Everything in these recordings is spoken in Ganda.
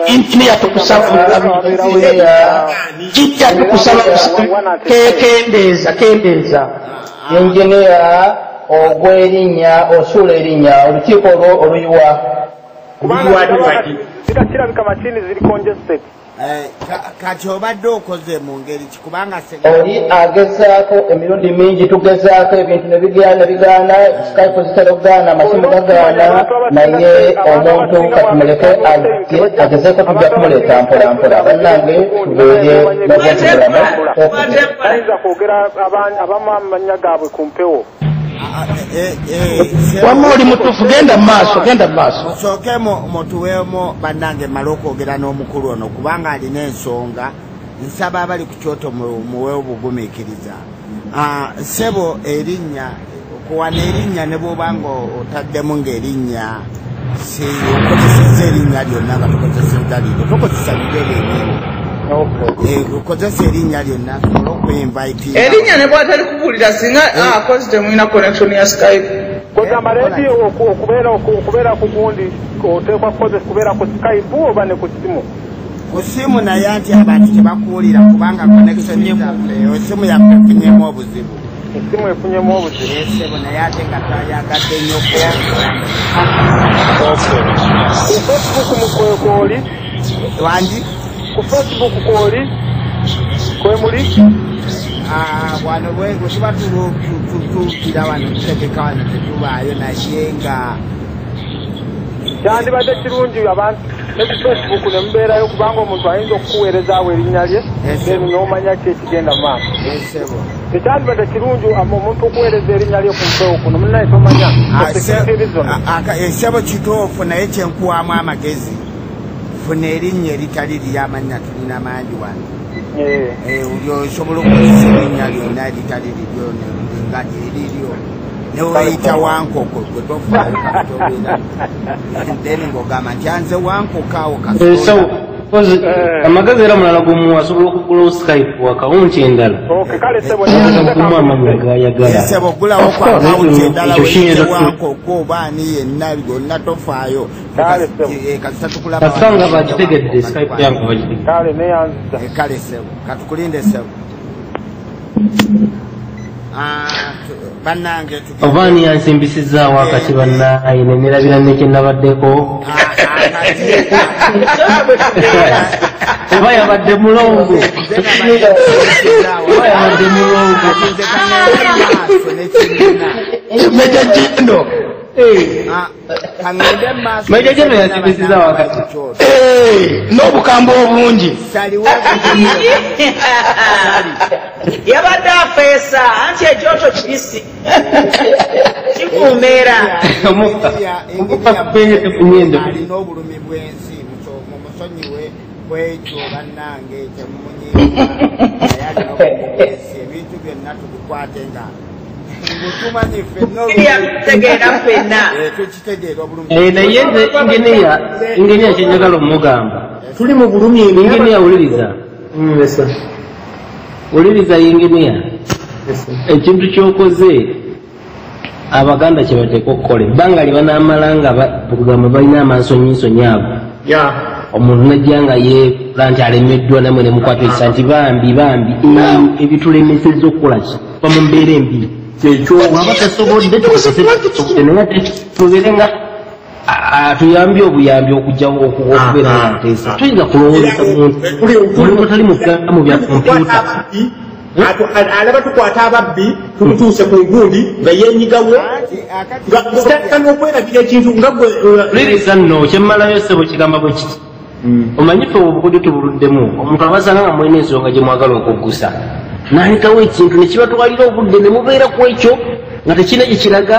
injinia tukusaba kijja tukusaba kendeza injinia ogw'erinnya osula erinnya olukiiko oluyiwa kirabika machini ziri congested kati obadde okoze mu ngeri kikubanga oli agezaako emirundi mingi tugezaako ebintu ne bigaana Skype zitera okugaana amasimu gagaana naye omuntu katumuleke agezeeko tujja kumuleeta mpolampola bannange tubeere n'obwentubulamu ayinza kwogera abamu amannya gaabwe ku mpewo wamma oli mutuufu genda maaso musooke mutuweemu bannange mmale okwogera n'omukulu ono kubanga alina ensonga nsaba abali ku kyoto muweewo bugumiikiriza ssebo erinnya okuwana erinnya ne bw'obanga otaddemu ng'erinnya si okozesezza erinnya lyonna nga tokozesezza lino tokozesa bigere ebyemu ukozesa erinnya lyonna sobola okuyinvayitinga erinnya ne bw'atali kubuulira singa akozi temulina connection ya Skype kugamba leediyo okubeera ku gundi oteekwa kubeera ku Skype oba ne ku simu ku simu naye anti abantu tebakuwulira kubanga connection zaffe esimu yaffe efunyemu obuzibu esimu efunyemu obuzibu esimu naye ate nga twayagadde nnyo ku Facebook kwoli wangi ku Facebook kwoli kwemuli wano bwe tuba tutuukira wano tutegeka wano tetubaayo naye nga kyandibadde kirungi abantu ne ku Facebook ne mubeerayo kubanga omuntu ayinza okukuweerezaawo erinnya lye n'omanya ki ekigenda mu maaso tekyandibadde kirungi omuntu okuweereza erinnya lye ku mpewo kuno munaye tomanya esebo kituufu naye kyenkuwamu amagezi funa erinnya eritali ly'amannya tulina mangi wano osobola okukozesa erinnya lyonna eritali liryo nga lyeriryo neweyita wankoko gwe tofaayo katobeera then ng'ogamba nti anze wankoko awo amagezi era mulala gwomu asobola okugulawo Skype akawunti endala okumu amanya gayagala sebo ogulawo ku akawunti endala weyite wankoko oba ani yenna gonna tofaayo kasanga bakitegedde Skype yange bakitegedde kale sebo katukulinde sebo bannange obaani yansimbisizaawo akati bannaye nenerabira nekyenabaddeko oba yabadde mulongo mejajendo mejajendo yansimbisizaawo akati n'obukambwe obungi yabadde afeesa anti ekyoto kibisi kikuumeera alina obulumi bw'ensi mumusonyiwe bwekyo bannange temumunyiiaye alina obulumi bw'ensi ebintu byonna tubikwate nga tumanyi fennategeera fenna tukitegeera obulumi naye nze ingeniya kyenjagala omugamba tuli mu bulumi ingeniya wuliriza ingeniya ekintu kyokoze abaganda kyebateeka okukola ebbanga libanamala nga kugamba balina amansonyinsonyi abo omuntu najja nga yeera nti alemeddwa namwe nemukwatisa nti bambi ebitulemesezza okukola ki va mu mbeera embi ekyo waba tasobodde tukoze naye ate tubeere nga tuyambye obuyambi okujjawo okubeera nga nteesa tuyinza kulowooleza muntu tali mu bya kompyuta alaba tukwata ababbi tumutuuse ku gundi nga yenyigawo nga n'okweragira ekintu nga gwe liriza nno kyemmalayo ssebo kigamba bwe kiti omanyi ffe obukudde tubuluddemu omuntu abasanga nga mulina ensonga gye mwagala okuggusa n'alekawo ekintu ne kibatwalira obudde ne mubeera ku ekyo nga tekina gye kiraga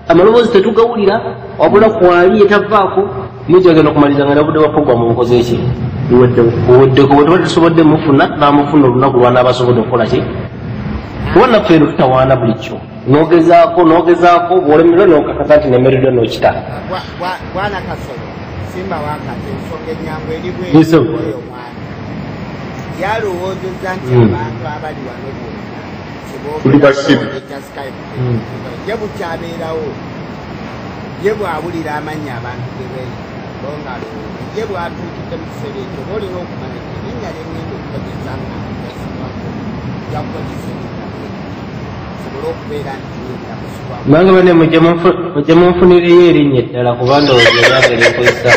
amaloboozi tetugawulira wabula kwali etavaako mujagenda okumaliza nga nabudde bapogwamu bukoze eki buweddeko bwe tuba tusobodde mufuna namufuna olunaku lwanabasobodde okukola ki kuba naffe eno tutawaana bulijjo nogezaako bwolemerwe nokakasa nti nemereddwe nokita bwana kasolo simba wakati ensonga enyangu eri bweoyo omwana yalowoozezza nti abantu abali wano ye bukyabeerawo ye bwabulira amannya abantu gebeeyi olongalo ye bwatuukidde mu kiseera ekyo oba olina okumanya erinnya lyengenda okukozesa nga gasibwako jakukozesa sobola okubeera nti yingira kusibwako nange bane mujje munfunireyo erinnya eddala kuba ndowooza eryanga eryekozesa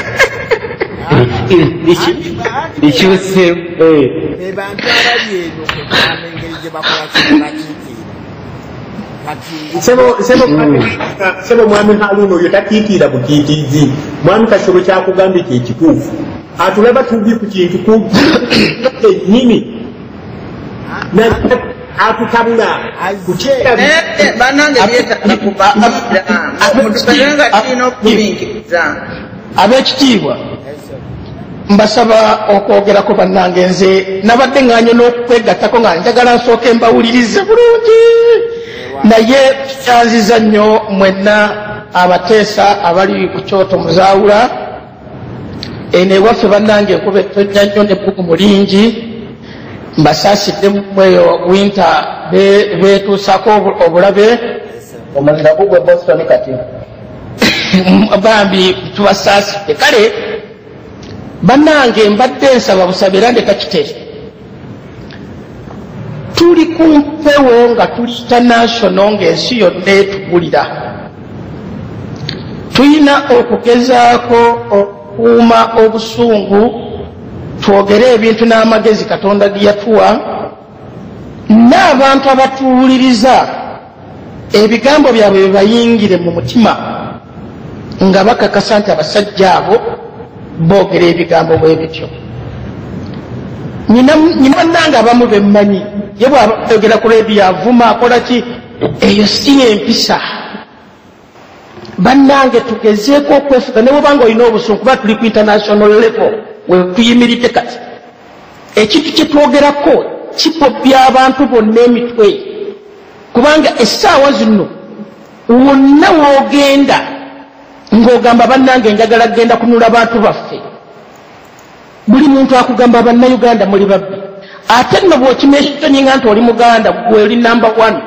likyuse be bantu abali eno kugamba engeri gye bakola kibakiikira sebo mwami Haruna oyo takiikira bukiikiizi mwami Kasolo kyakugambye kyekituufu atulaba tubi ku kintu ennyini atutabula banange byetaaga kuba mutubeerenga tulina okubingiriza ab'ekitiibwa mbasaba okwogerako bannange nze nabadde ŋŋanye n'okwegattako nga njagala nsooke mbawulirize bulungi naye kyanziza nnyo mwenna abateesa abali ku kyoto muzaawula eno ewaffe bannange enkuba ettonnya nnyo n'ebbugumu lingi mbasaasidde mweyo winta beetuusako obulabe omulira gugwe Boston kati bambi tubasaasidde kale bannange mbadde nsaba busabe era ndeka kiteeso tuli ku mpewo nga tuli international ng'ensi yonna etugulira tulina okugezaako okukuuma obusungu twogere ebintu n'amagezi Katonda ge yatuwa n'abantu abatuwuliriza ebigambo byabwe bibayingire mu mutima nga bakakasa nti abasajja abo boogera ebigambo bwe bityo nyina bannange abamu bemmanyi ye bw'abayogera ku leediyo avuma akola ki eyo si empisa bannange tugezeeko okwefuga ne bwobanga olina obusungu kuba tuli ku international level we tuyimiridde kati ekintu kye twogerako kipopya abantu bonna emitwe kubanga essaawa zino wonna woogenda ng'ogamba bannange njagala kgenda kunula bantu baffe buli muntu akugamba bannayuganda muli babbi ate nno bw'okimeesoninga nti oli muganda gwe oli namba 1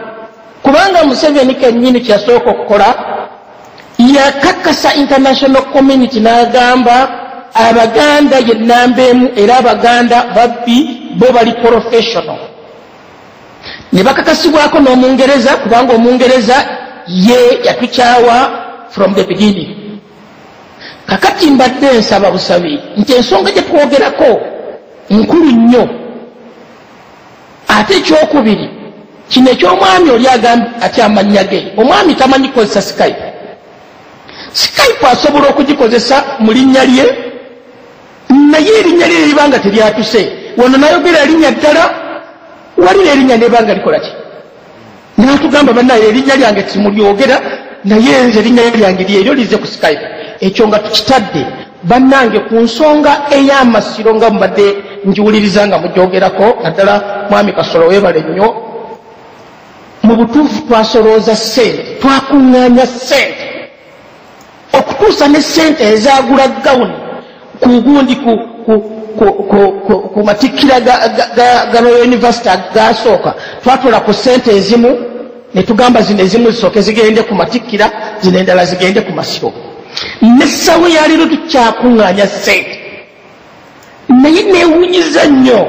kubanga Museveni kennyini kyasooka okukola yakakasa international community n'agamba abaganda ye namba emu era abaganda babbi bo bali professional ne bakakasibwako n'omungereza kubanga omungereza ye yatukyawa from the beginning kakati mbadde nsaba busabi nti ensonga gye twogerako nkulu nnyo ate ekyokubiri kino eky'omwami oli agambye ati amannya ge omwami tamanyi kukozesa skype asobola okugikozesa mu linnya lye naye erinnya lye libanga teryatuse wano nayogera erinnya ddala walira erinnya nebanga likola ki n'atugamba bannaye erinnya lyange timulyogera naye nze erinnya lyange lyeryo lize ku skype ekyo nga tukitadde bannange ku nsonga ey'amasiro nga mubadde njiwuliriza nga mugyogerako naddala mwami Kasolo weebale nnyo mu butuufu twasolooza ssente twakuŋŋaanya ssente okutuusa ne ssente ezagula gawuni ku gundi ku matikkira ga Royal University gasooka twatola ku ssente ezimu ne tugamba zino ezimu zisooke zigende ku matikkira zino endala zigende ku masiro n'essawa yaleero tukyakuŋŋaanya ssente naye neewunyiza nnyo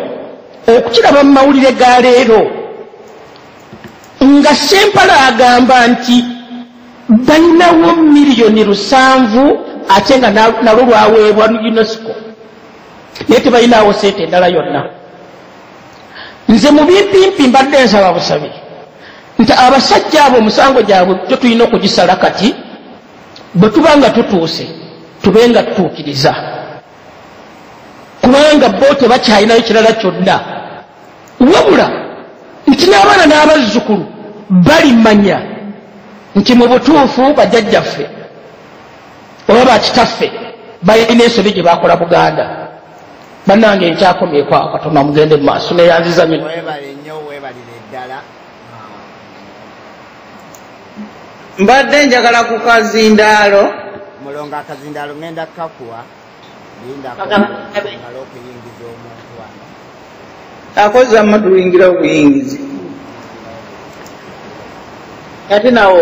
okukiraba mu mawulire ga leero nga Sempala agamba nti balinawo $7,000,000 ate nga nalwo lwaweebwa UNESCO naye tebalinawo ssente endala yonna nze mu bimpimpi mbadde nsaba busabi nti abasajja abo omusango gyabwe gyo tulina okugisala kati bwe tuba nga tutuuse tube nga tutuukiriza kubanga bo tebakyalinayo kirala kyonna wabula nti n'abaana n'abazzukulu balimanya nti mu butuufu bajjajjaffe oba bakitaffe balina ensobi gye bakola Buganda bannange nkyakomyeko awo Katonda mugende mu maaso neyanziza nnyo weebalire ddala mbadde njagala ku kazindaalo mulongo akazindaalo ngenda kukakuwa lindamala okuyingiza omuntu wano akozamma tuyingira obuyingizi kati nawo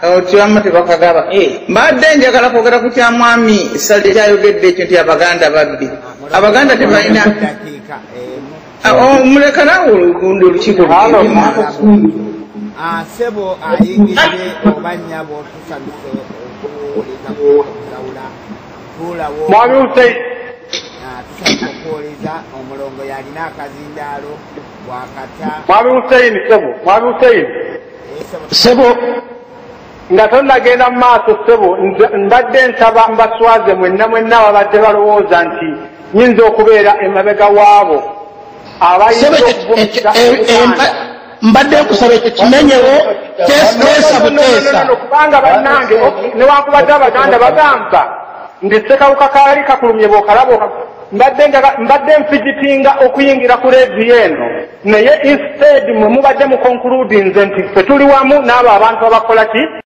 otyama tebakagaba mbadde njagala kwogera ku kya mwami Sali kyayogedde ekyo nti abaganda babbi abaganda tebalina muleka nawe olukiiko sebo ayingidde oba nnyabo tusamise okuwuliza kuwulawula tuulawo mwami Hussein tusamise okuwuliza omulongo yalina akazindaalo bwakata mwami Hussein mwami Hussein sebo nga tonnagenda mu maaso ssebo mbadde nsaba mbaswaze mwenna babadde balowooza nti nyinza okubeera emabega waabo mbadde nkusaba ekyo kimenyewo teesa buteesa kubanga bannange newankubadde abaganda bagamba nti ssekawuka kaali kakulumye bw'okalaba mbadde nfijitinga okuyingira ku leediyo eno naye instead mwe mubadde mu concludinze nti ffe tuli wamu n'abo abantu abakola ki